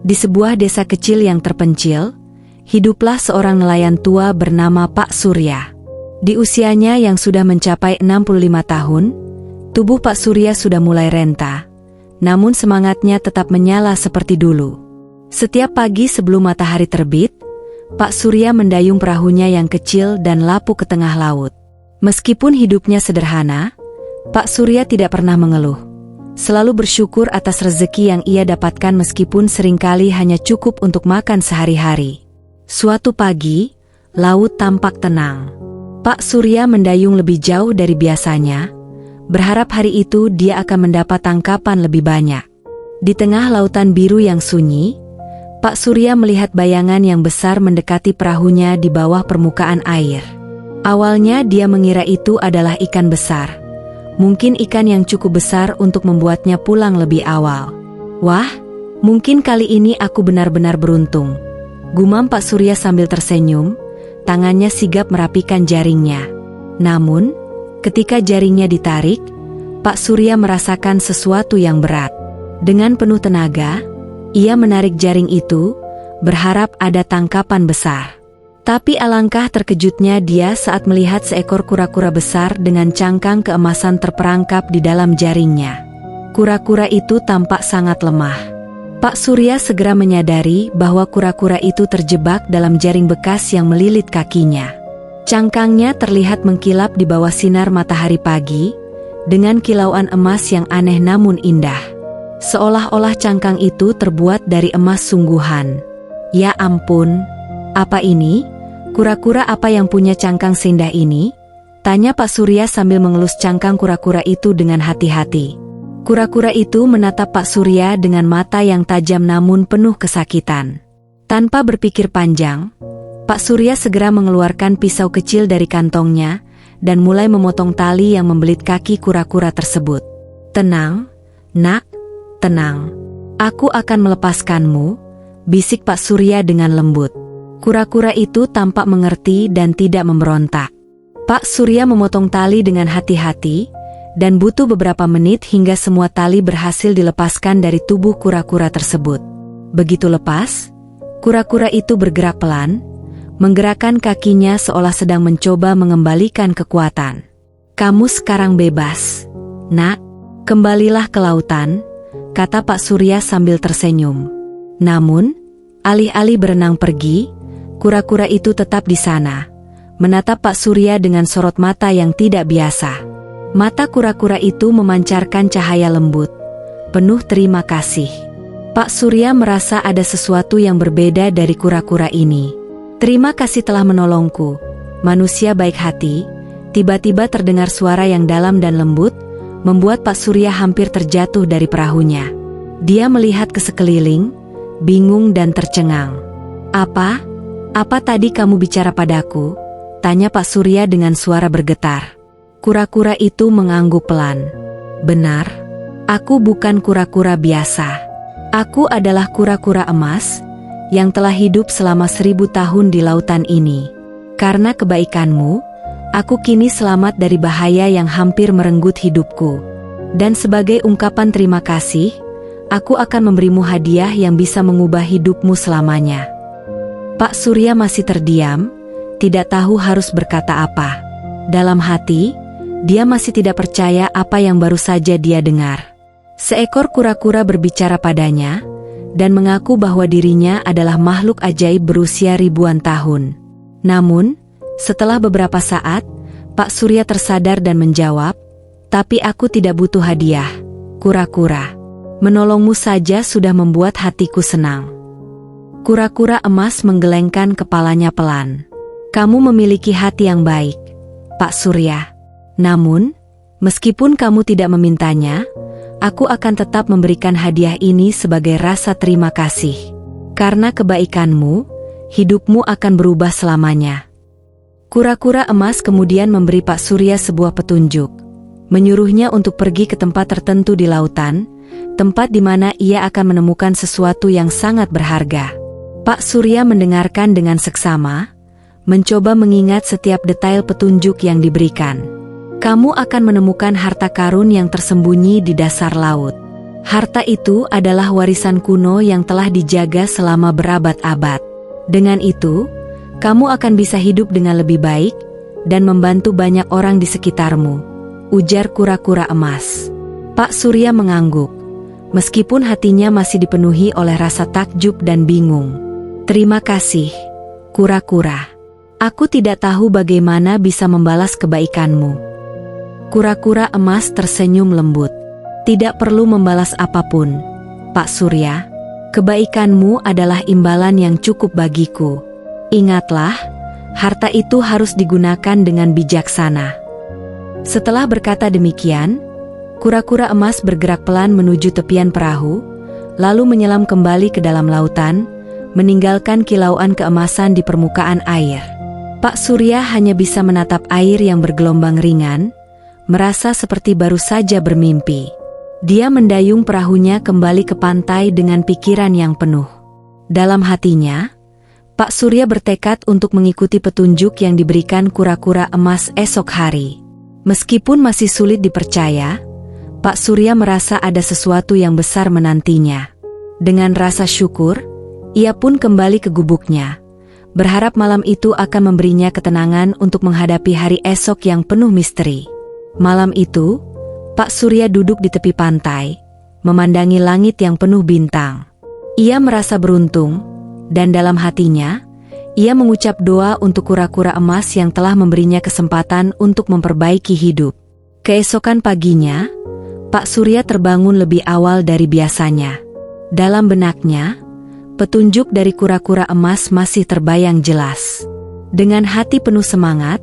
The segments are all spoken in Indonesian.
Di sebuah desa kecil yang terpencil, hiduplah seorang nelayan tua bernama Pak Surya. Di usianya yang sudah mencapai 65 tahun, tubuh Pak Surya sudah mulai renta, namun semangatnya tetap menyala seperti dulu. Setiap pagi sebelum matahari terbit, Pak Surya mendayung perahunya yang kecil dan lapu ke tengah laut. Meskipun hidupnya sederhana, Pak Surya tidak pernah mengeluh. Selalu bersyukur atas rezeki yang ia dapatkan meskipun seringkali hanya cukup untuk makan sehari-hari. Suatu pagi, laut tampak tenang. Pak Surya mendayung lebih jauh dari biasanya, berharap hari itu dia akan mendapat tangkapan lebih banyak. Di tengah lautan biru yang sunyi, Pak Surya melihat bayangan yang besar mendekati perahunya di bawah permukaan air. Awalnya dia mengira itu adalah ikan besar. Mungkin ikan yang cukup besar untuk membuatnya pulang lebih awal. Wah, mungkin kali ini aku benar-benar beruntung, gumam Pak Surya sambil tersenyum, tangannya sigap merapikan jaringnya. Namun, ketika jaringnya ditarik, Pak Surya merasakan sesuatu yang berat. Dengan penuh tenaga, ia menarik jaring itu, berharap ada tangkapan besar. Tapi alangkah terkejutnya dia saat melihat seekor kura-kura besar dengan cangkang keemasan terperangkap di dalam jaringnya. Kura-kura itu tampak sangat lemah. Pak Surya segera menyadari bahwa kura-kura itu terjebak dalam jaring bekas yang melilit kakinya. Cangkangnya terlihat mengkilap di bawah sinar matahari pagi, dengan kilauan emas yang aneh namun indah. Seolah-olah cangkang itu terbuat dari emas sungguhan. Ya ampun! Apa ini? Kura-kura apa yang punya cangkang seindah ini? Tanya Pak Surya sambil mengelus cangkang kura-kura itu dengan hati-hati. Kura-kura itu menatap Pak Surya dengan mata yang tajam namun penuh kesakitan. Tanpa berpikir panjang, Pak Surya segera mengeluarkan pisau kecil dari kantongnya dan mulai memotong tali yang membelit kaki kura-kura tersebut. Tenang, nak, tenang. Aku akan melepaskanmu, bisik Pak Surya dengan lembut. Kura-kura itu tampak mengerti dan tidak memberontak. Pak Surya memotong tali dengan hati-hati, dan butuh beberapa menit hingga semua tali berhasil dilepaskan dari tubuh kura-kura tersebut. Begitu lepas, kura-kura itu bergerak pelan, menggerakkan kakinya seolah sedang mencoba mengembalikan kekuatan. Kamu sekarang bebas, nak, kembalilah ke lautan, kata Pak Surya sambil tersenyum. Namun, alih-alih berenang pergi, kura-kura itu tetap di sana, menatap Pak Surya dengan sorot mata yang tidak biasa. Mata kura-kura itu memancarkan cahaya lembut, penuh terima kasih. Pak Surya merasa ada sesuatu yang berbeda dari kura-kura ini. Terima kasih telah menolongku, manusia baik hati. Tiba-tiba terdengar suara yang dalam dan lembut, membuat Pak Surya hampir terjatuh dari perahunya. Dia melihat ke sekeliling, bingung dan tercengang. Apa tadi kamu bicara padaku? Tanya Pak Surya dengan suara bergetar. Kura-kura itu mengangguk pelan. Benar, aku bukan kura-kura biasa. Aku adalah kura-kura emas, yang telah hidup selama 1000 tahun di lautan ini. Karena kebaikanmu, aku kini selamat dari bahaya yang hampir merenggut hidupku. Dan sebagai ungkapan terima kasih, aku akan memberimu hadiah yang bisa mengubah hidupmu selamanya. Pak Surya masih terdiam, tidak tahu harus berkata apa. Dalam hati, dia masih tidak percaya apa yang baru saja dia dengar. Seekor kura-kura berbicara padanya, dan mengaku bahwa dirinya adalah makhluk ajaib berusia ribuan tahun. Namun, setelah beberapa saat, Pak Surya tersadar dan menjawab, "Tapi aku tidak butuh hadiah, kura-kura. Menolongmu saja sudah membuat hatiku senang." Kura-kura emas menggelengkan kepalanya pelan. Kamu memiliki hati yang baik, Pak Surya. Namun, meskipun kamu tidak memintanya, aku akan tetap memberikan hadiah ini sebagai rasa terima kasih. Karena kebaikanmu, hidupmu akan berubah selamanya. Kura-kura emas kemudian memberi Pak Surya sebuah petunjuk, menyuruhnya untuk pergi ke tempat tertentu di lautan, tempat di mana ia akan menemukan sesuatu yang sangat berharga. Pak Surya mendengarkan dengan seksama, mencoba mengingat setiap detail petunjuk yang diberikan. Kamu akan menemukan harta karun yang tersembunyi di dasar laut. Harta itu adalah warisan kuno yang telah dijaga selama berabad-abad. Dengan itu, kamu akan bisa hidup dengan lebih baik dan membantu banyak orang di sekitarmu, ujar kura-kura emas. Pak Surya mengangguk, meskipun hatinya masih dipenuhi oleh rasa takjub dan bingung. Terima kasih, kura-kura. Aku tidak tahu bagaimana bisa membalas kebaikanmu. Kura-kura emas tersenyum lembut. Tidak perlu membalas apapun, Pak Surya. Kebaikanmu adalah imbalan yang cukup bagiku. Ingatlah, harta itu harus digunakan dengan bijaksana. Setelah berkata demikian, kura-kura emas bergerak pelan menuju tepian perahu, lalu menyelam kembali ke dalam lautan, meninggalkan kilauan keemasan di permukaan air. Pak Surya hanya bisa menatap air yang bergelombang ringan, merasa seperti baru saja bermimpi. Dia mendayung perahunya kembali ke pantai dengan pikiran yang penuh. Dalam hatinya, Pak Surya bertekad untuk mengikuti petunjuk yang diberikan kura-kura emas esok hari. Meskipun masih sulit dipercaya, Pak Surya merasa ada sesuatu yang besar menantinya. Dengan rasa syukur, ia pun kembali ke gubuknya, berharap malam itu akan memberinya ketenangan untuk menghadapi hari esok yang penuh misteri. Malam itu, Pak Surya duduk di tepi pantai, memandangi langit yang penuh bintang. Ia merasa beruntung, dan dalam hatinya, ia mengucap doa untuk kura-kura emas yang telah memberinya kesempatan untuk memperbaiki hidup. Keesokan paginya, Pak Surya terbangun lebih awal dari biasanya. Dalam benaknya, petunjuk dari kura-kura emas masih terbayang jelas. Dengan hati penuh semangat,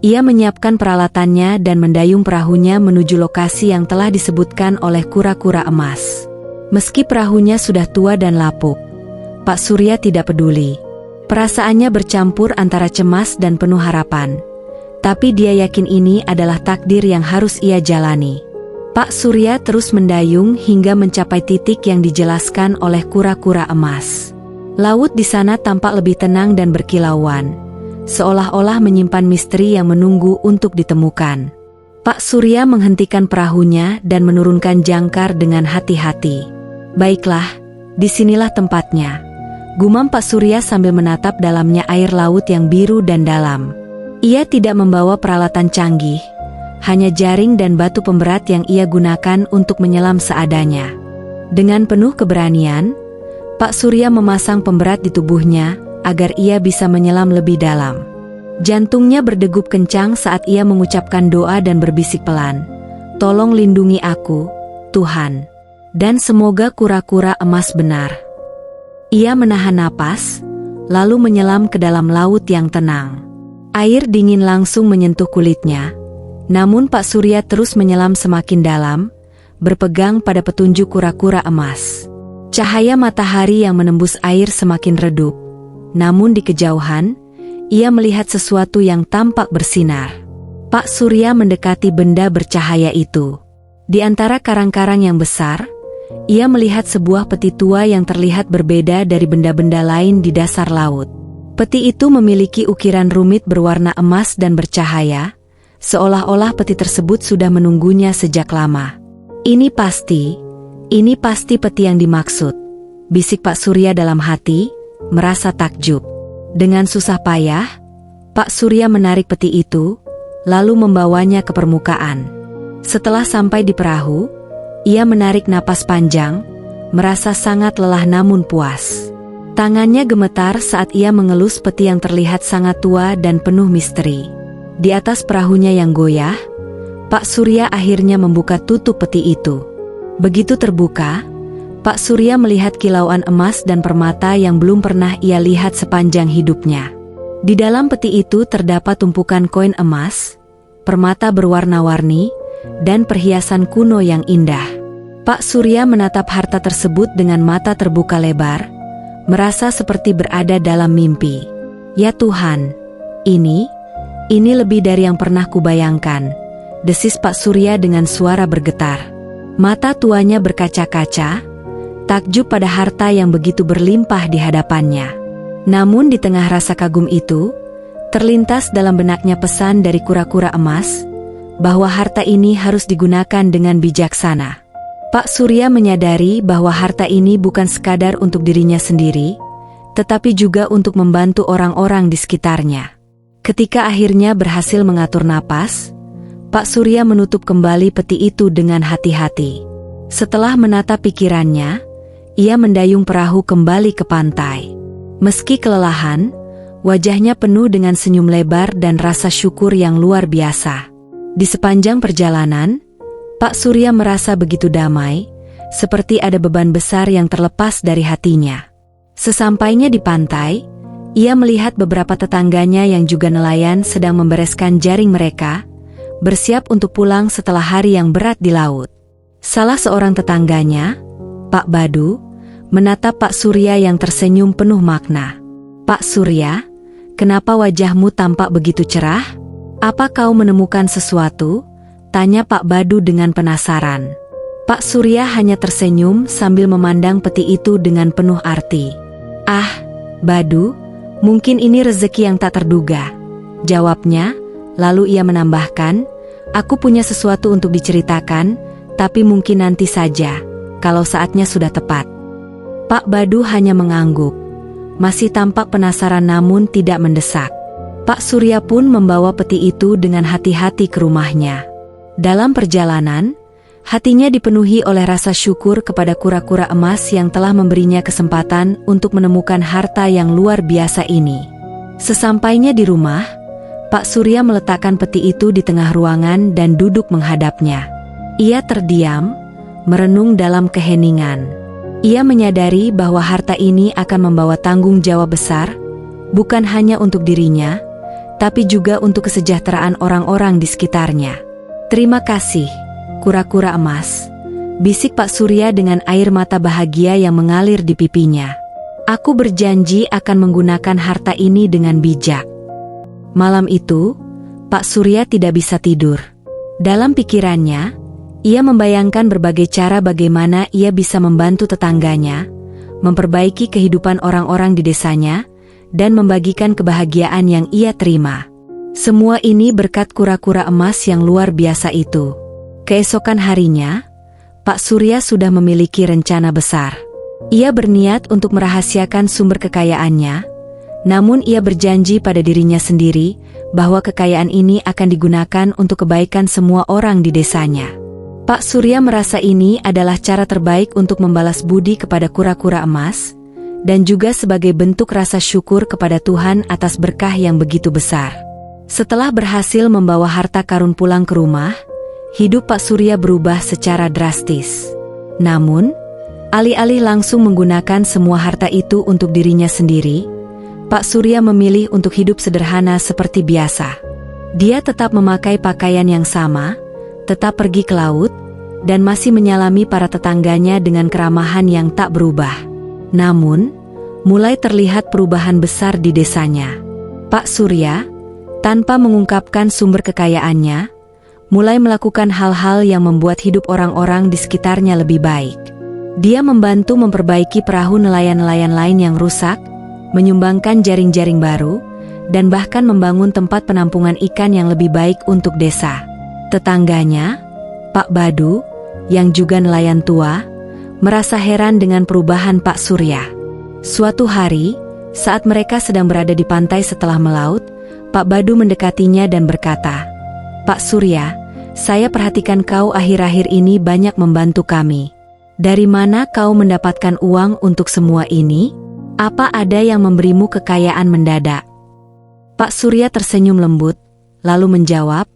ia menyiapkan peralatannya dan mendayung perahunya menuju lokasi yang telah disebutkan oleh kura-kura emas. Meski perahunya sudah tua dan lapuk, Pak Surya tidak peduli. Perasaannya bercampur antara cemas dan penuh harapan. Tapi dia yakin ini adalah takdir yang harus ia jalani. Pak Surya terus mendayung hingga mencapai titik yang dijelaskan oleh kura-kura emas. Laut di sana tampak lebih tenang dan berkilauan, seolah-olah menyimpan misteri yang menunggu untuk ditemukan. Pak Surya menghentikan perahunya dan menurunkan jangkar dengan hati-hati. Baiklah, disinilah tempatnya, gumam Pak Surya sambil menatap dalamnya air laut yang biru dan dalam. Ia tidak membawa peralatan canggih, hanya jaring dan batu pemberat yang ia gunakan untuk menyelam seadanya. Dengan penuh keberanian, Pak Surya memasang pemberat di tubuhnya agar ia bisa menyelam lebih dalam. Jantungnya berdegup kencang saat ia mengucapkan doa dan berbisik pelan, "Tolong lindungi aku, Tuhan." Dan semoga kura-kura emas benar. Ia menahan napas, lalu menyelam ke dalam laut yang tenang. Air dingin langsung menyentuh kulitnya, namun Pak Surya terus menyelam semakin dalam, berpegang pada petunjuk kura-kura emas. Cahaya matahari yang menembus air semakin redup. Namun di kejauhan, ia melihat sesuatu yang tampak bersinar. Pak Surya mendekati benda bercahaya itu. Di antara karang-karang yang besar, ia melihat sebuah peti tua yang terlihat berbeda dari benda-benda lain di dasar laut. Peti itu memiliki ukiran rumit berwarna emas dan bercahaya, seolah-olah peti tersebut sudah menunggunya sejak lama. Ini pasti peti yang dimaksud, bisik Pak Surya dalam hati, merasa takjub. Dengan susah payah, Pak Surya menarik peti itu, lalu membawanya ke permukaan. Setelah sampai di perahu, ia menarik napas panjang, merasa sangat lelah namun puas. Tangannya gemetar saat ia mengelus peti yang terlihat sangat tua dan penuh misteri. Di atas perahunya yang goyah, Pak Surya akhirnya membuka tutup peti itu. Begitu terbuka, Pak Surya melihat kilauan emas dan permata yang belum pernah ia lihat sepanjang hidupnya. Di dalam peti itu terdapat tumpukan koin emas, permata berwarna-warni, dan perhiasan kuno yang indah. Pak Surya menatap harta tersebut dengan mata terbuka lebar, merasa seperti berada dalam mimpi. Ya Tuhan, ini lebih dari yang pernah kubayangkan, desis Pak Surya dengan suara bergetar. Mata tuanya berkaca-kaca, takjub pada harta yang begitu berlimpah di hadapannya. Namun di tengah rasa kagum itu, terlintas dalam benaknya pesan dari kura-kura emas, bahwa harta ini harus digunakan dengan bijaksana. Pak Surya menyadari bahwa harta ini bukan sekadar untuk dirinya sendiri, tetapi juga untuk membantu orang-orang di sekitarnya. Ketika akhirnya berhasil mengatur napas, Pak Surya menutup kembali peti itu dengan hati-hati. Setelah menata pikirannya, ia mendayung perahu kembali ke pantai. Meski kelelahan, wajahnya penuh dengan senyum lebar dan rasa syukur yang luar biasa. Di sepanjang perjalanan, Pak Surya merasa begitu damai, seperti ada beban besar yang terlepas dari hatinya. Sesampainya di pantai, ia melihat beberapa tetangganya yang juga nelayan sedang membereskan jaring mereka, bersiap untuk pulang setelah hari yang berat di laut. Salah seorang tetangganya, Pak Badu, menatap Pak Surya yang tersenyum penuh makna. "Pak Surya, kenapa wajahmu tampak begitu cerah? Apa kau menemukan sesuatu?" tanya Pak Badu dengan penasaran. Pak Surya hanya tersenyum sambil memandang peti itu dengan penuh arti. "Ah, Badu, mungkin ini rezeki yang tak terduga," jawabnya, lalu ia menambahkan, "Aku punya sesuatu untuk diceritakan, tapi mungkin nanti saja, kalau saatnya sudah tepat." Pak Badu hanya mengangguk, masih tampak penasaran namun tidak mendesak. Pak Surya pun membawa peti itu dengan hati-hati ke rumahnya. Dalam perjalanan, hatinya dipenuhi oleh rasa syukur kepada kura-kura emas yang telah memberinya kesempatan untuk menemukan harta yang luar biasa ini. Sesampainya di rumah, Pak Surya meletakkan peti itu di tengah ruangan dan duduk menghadapnya. Ia terdiam, merenung dalam keheningan. Ia menyadari bahwa harta ini akan membawa tanggung jawab besar, bukan hanya untuk dirinya, tapi juga untuk kesejahteraan orang-orang di sekitarnya. "Terima kasih, kura-kura emas," bisik Pak Surya dengan air mata bahagia yang mengalir di pipinya. "Aku berjanji akan menggunakan harta ini dengan bijak." Malam itu, Pak Surya tidak bisa tidur. Dalam pikirannya, ia membayangkan berbagai cara bagaimana ia bisa membantu tetangganya, memperbaiki kehidupan orang-orang di desanya, dan membagikan kebahagiaan yang ia terima. Semua ini berkat kura-kura emas yang luar biasa itu. Keesokan harinya, Pak Surya sudah memiliki rencana besar. Ia berniat untuk merahasiakan sumber kekayaannya, namun ia berjanji pada dirinya sendiri bahwa kekayaan ini akan digunakan untuk kebaikan semua orang di desanya. Pak Surya merasa ini adalah cara terbaik untuk membalas budi kepada kura-kura emas, dan juga sebagai bentuk rasa syukur kepada Tuhan atas berkah yang begitu besar. Setelah berhasil membawa harta karun pulang ke rumah, hidup Pak Surya berubah secara drastis. Namun, alih-alih langsung menggunakan semua harta itu untuk dirinya sendiri, Pak Surya memilih untuk hidup sederhana seperti biasa. Dia tetap memakai pakaian yang sama, tetap pergi ke laut, dan masih menyalami para tetangganya dengan keramahan yang tak berubah. Namun, mulai terlihat perubahan besar di desanya. Pak Surya, tanpa mengungkapkan sumber kekayaannya, mulai melakukan hal-hal yang membuat hidup orang-orang di sekitarnya lebih baik. Dia membantu memperbaiki perahu nelayan-nelayan lain yang rusak, menyumbangkan jaring-jaring baru, dan bahkan membangun tempat penampungan ikan yang lebih baik untuk desa. Tetangganya, Pak Badu, yang juga nelayan tua, merasa heran dengan perubahan Pak Surya. Suatu hari, saat mereka sedang berada di pantai setelah melaut, Pak Badu mendekatinya dan berkata, "Pak Surya, saya perhatikan kau akhir-akhir ini banyak membantu kami. Dari mana kau mendapatkan uang untuk semua ini? Apa ada yang memberimu kekayaan mendadak?" Pak Surya tersenyum lembut, lalu menjawab,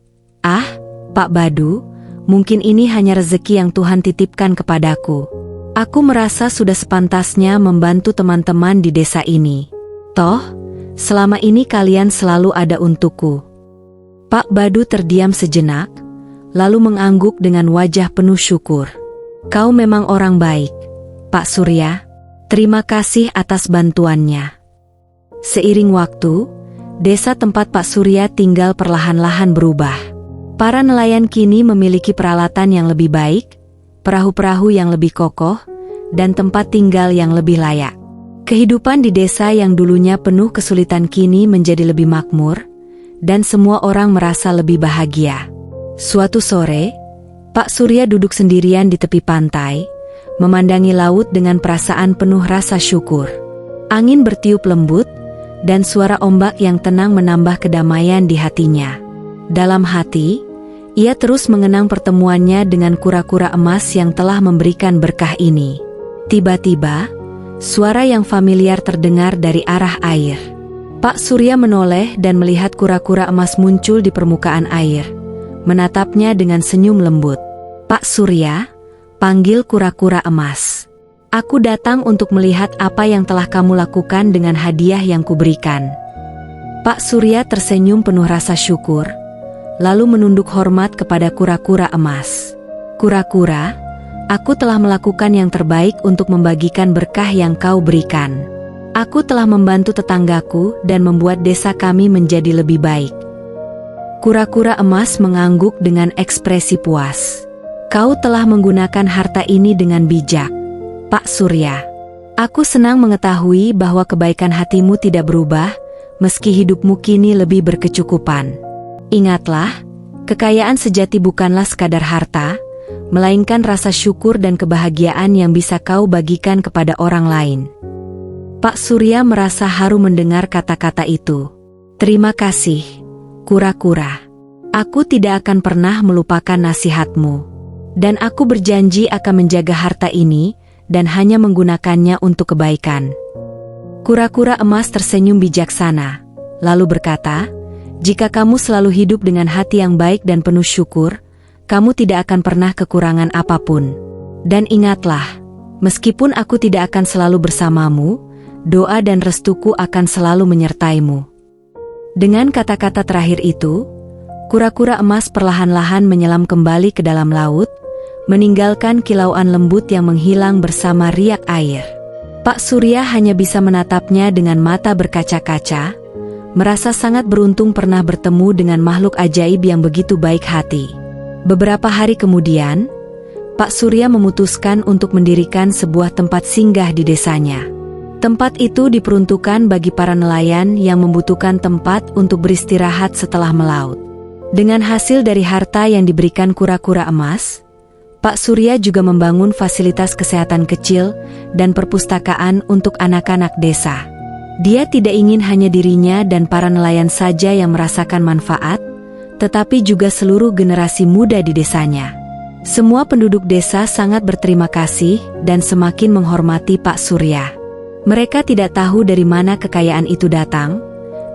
"Ah, Pak Badu, mungkin ini hanya rezeki yang Tuhan titipkan kepadaku. Aku merasa sudah sepantasnya membantu teman-teman di desa ini. Toh, selama ini kalian selalu ada untukku." Pak Badu terdiam sejenak, lalu mengangguk dengan wajah penuh syukur. "Kau memang orang baik, Pak Surya. Terima kasih atas bantuannya." Seiring waktu, desa tempat Pak Surya tinggal perlahan-lahan berubah. Para nelayan kini memiliki peralatan yang lebih baik, perahu-perahu yang lebih kokoh, dan tempat tinggal yang lebih layak. Kehidupan di desa yang dulunya penuh kesulitan kini menjadi lebih makmur, dan semua orang merasa lebih bahagia. Suatu sore, Pak Surya duduk sendirian di tepi pantai, memandangi laut dengan perasaan penuh rasa syukur. Angin bertiup lembut, dan suara ombak yang tenang menambah kedamaian di hatinya. Dalam hati, ia terus mengenang pertemuannya dengan kura-kura emas yang telah memberikan berkah ini. Tiba-tiba, suara yang familiar terdengar dari arah air. Pak Surya menoleh dan melihat kura-kura emas muncul di permukaan air, menatapnya dengan senyum lembut. "Pak Surya," panggil kura-kura emas. "Aku datang untuk melihat apa yang telah kamu lakukan dengan hadiah yang kuberikan." Pak Surya tersenyum penuh rasa syukur, lalu menunduk hormat kepada kura-kura emas. "Kura-kura, aku telah melakukan yang terbaik untuk membagikan berkah yang kau berikan. Aku telah membantu tetanggaku dan membuat desa kami menjadi lebih baik." Kura-kura emas mengangguk dengan ekspresi puas. "Kau telah menggunakan harta ini dengan bijak, Pak Surya. Aku senang mengetahui bahwa kebaikan hatimu tidak berubah, meski hidupmu kini lebih berkecukupan. Ingatlah, kekayaan sejati bukanlah sekadar harta, melainkan rasa syukur dan kebahagiaan yang bisa kau bagikan kepada orang lain." Pak Surya merasa haru mendengar kata-kata itu. "Terima kasih, kura-kura. Aku tidak akan pernah melupakan nasihatmu. Dan aku berjanji akan menjaga harta ini dan hanya menggunakannya untuk kebaikan." Kura-kura emas tersenyum bijaksana, lalu berkata, "Jika kamu selalu hidup dengan hati yang baik dan penuh syukur, kamu tidak akan pernah kekurangan apapun. Dan ingatlah, meskipun aku tidak akan selalu bersamamu, doa dan restuku akan selalu menyertaimu." Dengan kata-kata terakhir itu, kura-kura emas perlahan-lahan menyelam kembali ke dalam laut, meninggalkan kilauan lembut yang menghilang bersama riak air. Pak Surya hanya bisa menatapnya dengan mata berkaca-kaca, merasa sangat beruntung pernah bertemu dengan makhluk ajaib yang begitu baik hati. Beberapa hari kemudian, Pak Surya memutuskan untuk mendirikan sebuah tempat singgah di desanya. Tempat itu diperuntukkan bagi para nelayan yang membutuhkan tempat untuk beristirahat setelah melaut. Dengan hasil dari harta yang diberikan kura-kura emas, Pak Surya juga membangun fasilitas kesehatan kecil dan perpustakaan untuk anak-anak desa. Dia tidak ingin hanya dirinya dan para nelayan saja yang merasakan manfaat, tetapi juga seluruh generasi muda di desanya. Semua penduduk desa sangat berterima kasih dan semakin menghormati Pak Surya. Mereka tidak tahu dari mana kekayaan itu datang,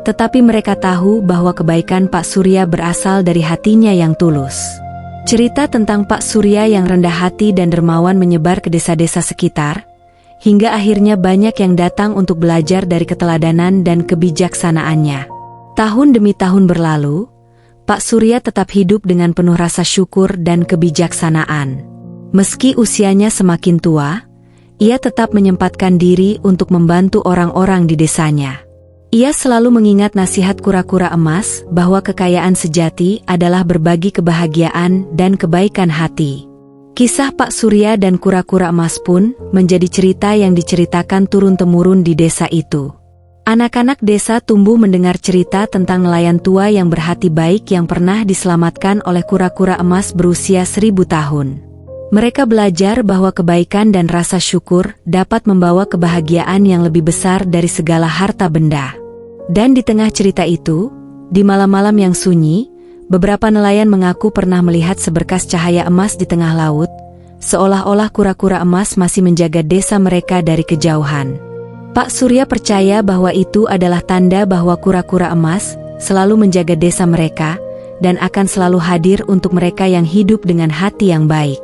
tetapi mereka tahu bahwa kebaikan Pak Surya berasal dari hatinya yang tulus. Cerita tentang Pak Surya yang rendah hati dan dermawan menyebar ke desa-desa sekitar, hingga akhirnya banyak yang datang untuk belajar dari keteladanan dan kebijaksanaannya. Tahun demi tahun berlalu, Pak Surya tetap hidup dengan penuh rasa syukur dan kebijaksanaan. Meski usianya semakin tua, ia tetap menyempatkan diri untuk membantu orang-orang di desanya. Ia selalu mengingat nasihat kura-kura emas bahwa kekayaan sejati adalah berbagi kebahagiaan dan kebaikan hati. Kisah Pak Surya dan kura-kura emas pun menjadi cerita yang diceritakan turun-temurun di desa itu. Anak-anak desa tumbuh mendengar cerita tentang nelayan tua yang berhati baik yang pernah diselamatkan oleh kura-kura emas berusia 1000 tahun. Mereka belajar bahwa kebaikan dan rasa syukur dapat membawa kebahagiaan yang lebih besar dari segala harta benda. Dan di tengah cerita itu, di malam-malam yang sunyi, beberapa nelayan mengaku pernah melihat seberkas cahaya emas di tengah laut, seolah-olah kura-kura emas masih menjaga desa mereka dari kejauhan. Pak Surya percaya bahwa itu adalah tanda bahwa kura-kura emas selalu menjaga desa mereka dan akan selalu hadir untuk mereka yang hidup dengan hati yang baik.